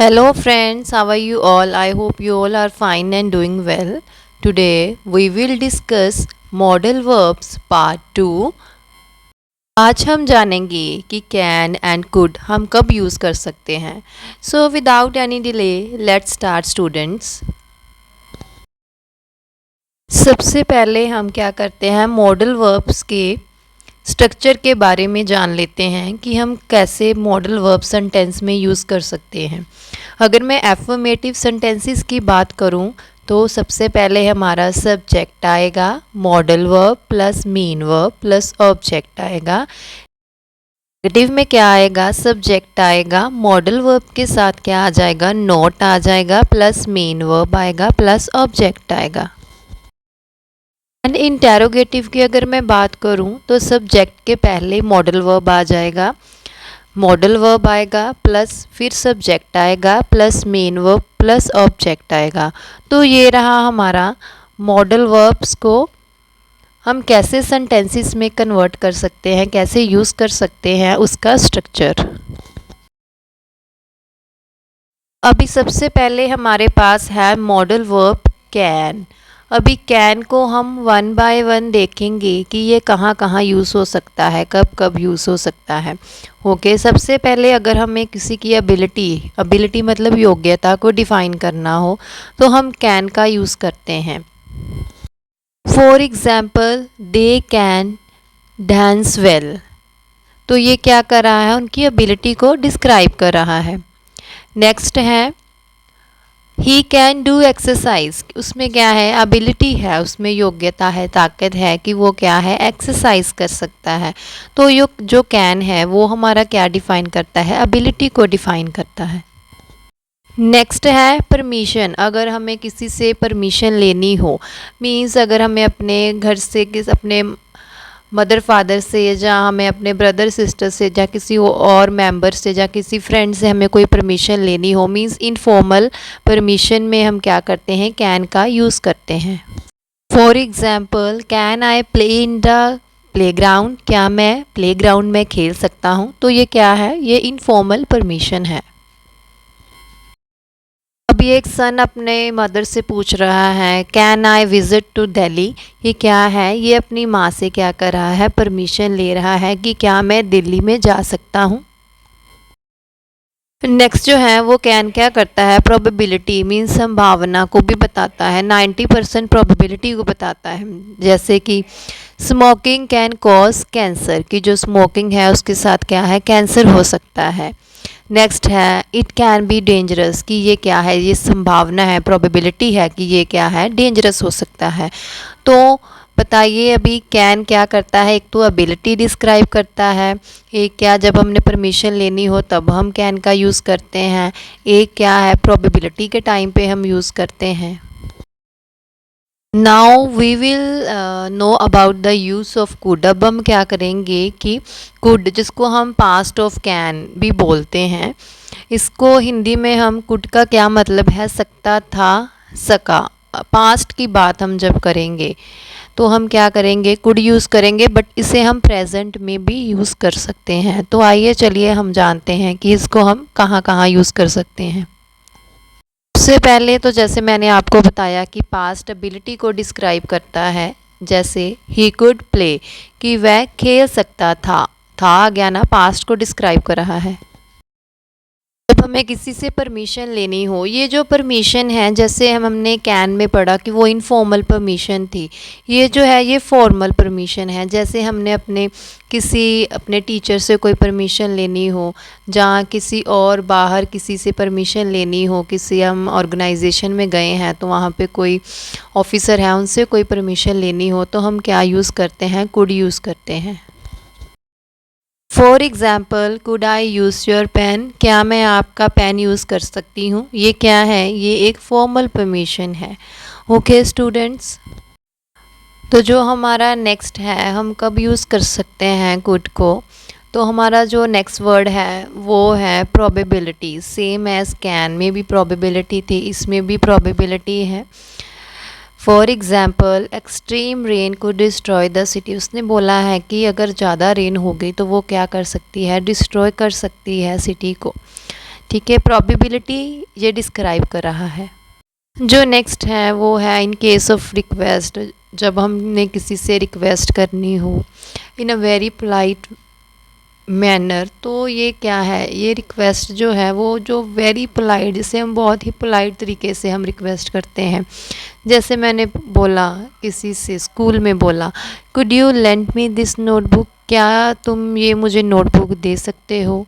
Hello friends, how are you all? I hope you all are fine and doing well. Today we will discuss modal verbs part 2. आज हम जानेंगे कि can and could हम कब use कर सकते हैं. So without any delay let's start students. सबसे पहले हम क्या करते हैं, मॉडल वर्ब्स के स्ट्रक्चर के बारे में जान लेते हैं कि हम कैसे मॉडल वर्ब सेंटेंस में यूज़ कर सकते हैं. अगर मैं एफर्मेटिव सेंटेंसेस की बात करूं तो सबसे पहले हमारा सब्जेक्ट आएगा, modal verb plus mean verb plus object आएगा. नेगेटिव में क्या आएगा, सब्जेक्ट आएगा, मॉडल वर्ब के साथ क्या आ जाएगा, नॉट आ जाएगा प्लस मीन वर्ब आएगा प्लस ऑब्जेक्ट आएगा. एंड इंटेरोगेटिव की अगर मैं बात करूं तो सब्जेक्ट के पहले मॉडल वर्ब आ जाएगा, मॉडल वर्ब आएगा प्लस फिर सब्जेक्ट आएगा plus main verb plus object आएगा. तो ये रहा हमारा मॉडल वर्ब्स को हम कैसे सेंटेंसेस में कन्वर्ट कर सकते हैं, कैसे यूज़ कर सकते हैं, उसका स्ट्रक्चर. अभी सबसे पहले हमारे पास है मॉडल वर्ब कैन. अभी कैन को हम वन बाय वन देखेंगे कि ये कहाँ कहाँ यूज़ हो सकता है, कब कब यूज़ हो सकता है. ओके, सबसे पहले अगर हमें किसी की एबिलिटी मतलब योग्यता को डिफ़ाइन करना हो तो हम कैन का यूज़ करते हैं. For example, they can dance well. तो ये क्या कर रहा है, उनकी एबिलिटी को डिस्क्राइब कर रहा है. नेक्स्ट है ही कैन डू एक्सरसाइज. उसमें क्या है, एबिलिटी है, उसमें योग्यता है, ताकत है कि वो क्या है, एक्सरसाइज कर सकता है. तो जो कैन है वो हमारा क्या डिफ़ाइन करता है, एबिलिटी को डिफ़ाइन करता है. नेक्स्ट है परमिशन. अगर हमें किसी से परमिशन लेनी हो, मीन्स अगर हमें अपने घर से अपने मदर फादर से या हमें अपने ब्रदर सिस्टर से या किसी और मेंबर से या किसी फ्रेंड से हमें कोई परमिशन लेनी हो, मींस इनफॉर्मल परमिशन में हम क्या करते हैं, कैन का यूज़ करते हैं. For example, can I play in the playground. क्या मैं प्लेग्राउंड में खेल सकता हूँ. तो ये क्या है, ये इनफॉर्मल परमिशन है. अभी एक सन अपने मदर से पूछ रहा है, can I visit to Delhi. ये क्या है, ये अपनी माँ से क्या कर रहा है, परमिशन ले रहा है कि क्या मैं दिल्ली में जा सकता हूँ. नेक्स्ट जो है वो कैन क्या करता है, प्रोबेबिलिटी मीन्स संभावना को भी बताता है, 90% प्रोबेबिलिटी को बताता है. जैसे कि स्मोकिंग कैन कॉज कैंसर, कि जो स्मोकिंग है उसके साथ क्या है, कैंसर हो सकता है. नेक्स्ट है इट कैन बी डेंजरस, कि ये क्या है, ये संभावना है, प्रोबेबिलिटी है कि ये क्या है, डेंजरस हो सकता है. तो बताइए अभी कैन क्या करता है, एक तो एबिलिटी डिस्क्राइब करता है, एक क्या जब हमने परमिशन लेनी हो तब हम कैन का यूज़ करते हैं, एक क्या है प्रोबेबिलिटी के टाइम पे हम यूज़ करते हैं. Now we will know about the use of could. अब हम क्या करेंगे कि कुड, जिसको हम पास्ट ऑफ कैन भी बोलते हैं, इसको हिंदी में हम कुड का क्या मतलब है, सकता था, सका. पास्ट की बात हम जब करेंगे तो हम क्या करेंगे, कुड यूज़ करेंगे, बट इसे हम प्रेजेंट में भी यूज़ कर सकते हैं. तो आइए चलिए हम जानते हैं कि इसको हम कहाँ कहाँ यूज़ कर सकते हैं. सबसे पहले तो जैसे मैंने आपको बताया कि पास्ट एबिलिटी को डिस्क्राइब करता है, जैसे ही कुड प्ले, कि वह खेल सकता था आ गया ना, पास्ट को डिस्क्राइब कर रहा है. जब हमें किसी से परमिशन लेनी हो, ये जो परमिशन है जैसे हमने कैन में पढ़ा कि वो इनफॉर्मल परमिशन थी, ये जो है ये फॉर्मल परमिशन है. जैसे हमने अपने टीचर से कोई परमिशन लेनी हो, जहाँ किसी और बाहर किसी से परमिशन लेनी हो, किसी हम ऑर्गेनाइजेशन में गए हैं तो वहाँ पे कोई ऑफिसर है, उनसे कोई परमिशन लेनी हो तो हम क्या यूज़ करते हैं, कुड यूज़ करते हैं. For example, could I use your pen. क्या मैं आपका पेन यूज़ कर सकती हूँ. ये क्या है, ये एक फॉर्मल परमिशन है. ओके स्टूडेंट्स, तो जो हमारा नेक्स्ट है, हम कब यूज़ कर सकते हैं कुड को. तो हमारा जो नेक्स्ट वर्ड है वो है प्रोबेबिलिटी. सेम एज कैन में भी प्रोबेबिलिटी थी, इसमें भी प्रोबेबिलिटी है. फॉर एग्ज़ाम्पल, एक्सट्रीम रेन को डिस्ट्रॉय द सिटी. उसने बोला है कि अगर ज़्यादा रेन हो गई तो वो क्या कर सकती है, डिस्ट्रॉय कर सकती है सिटी को. ठीक है, प्रोबेबिलिटी ये डिस्क्राइब कर रहा है। जो नेक्स्ट है वो है इन केस ऑफ रिक्वेस्ट, जब हमने किसी से रिक्वेस्ट करनी हो इन अ वेरी पोलाइट मैनर, तो ये क्या है, ये रिक्वेस्ट जो है वो जो वेरी पोलाइट, जिसे हम बहुत ही पोलाइट तरीके से हम रिक्वेस्ट करते हैं। जैसे मैंने बोला किसी से स्कूल में बोला, could you lend me this notebook, क्या तुम ये मुझे नोटबुक दे सकते हो,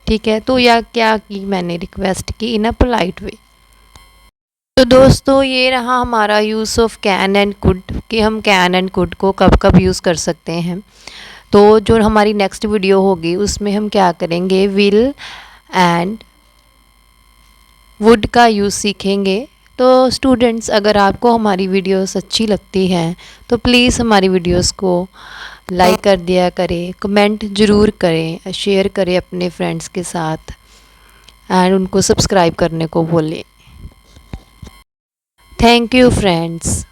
ठीक है। तो या क्या की मैंने रिक्वेस्ट की इन अ पोलाइट वे। तो दोस्तों ये रहा हमारा use of can and could, कि हम कैन एंड कुड को कब कब यूज़ कर सकते हैं। तो जो हमारी नेक्स्ट वीडियो होगी उसमें हम क्या करेंगे, विल एंड वुड का यूज़ सीखेंगे। तो स्टूडेंट्स, अगर आपको हमारी वीडियोस अच्छी लगती हैं तो प्लीज़ हमारी वीडियोस को लाइक कर दिया करें, कमेंट ज़रूर करें, शेयर करें अपने फ्रेंड्स के साथ एंड उनको सब्सक्राइब करने को बोलें। Thank you friends.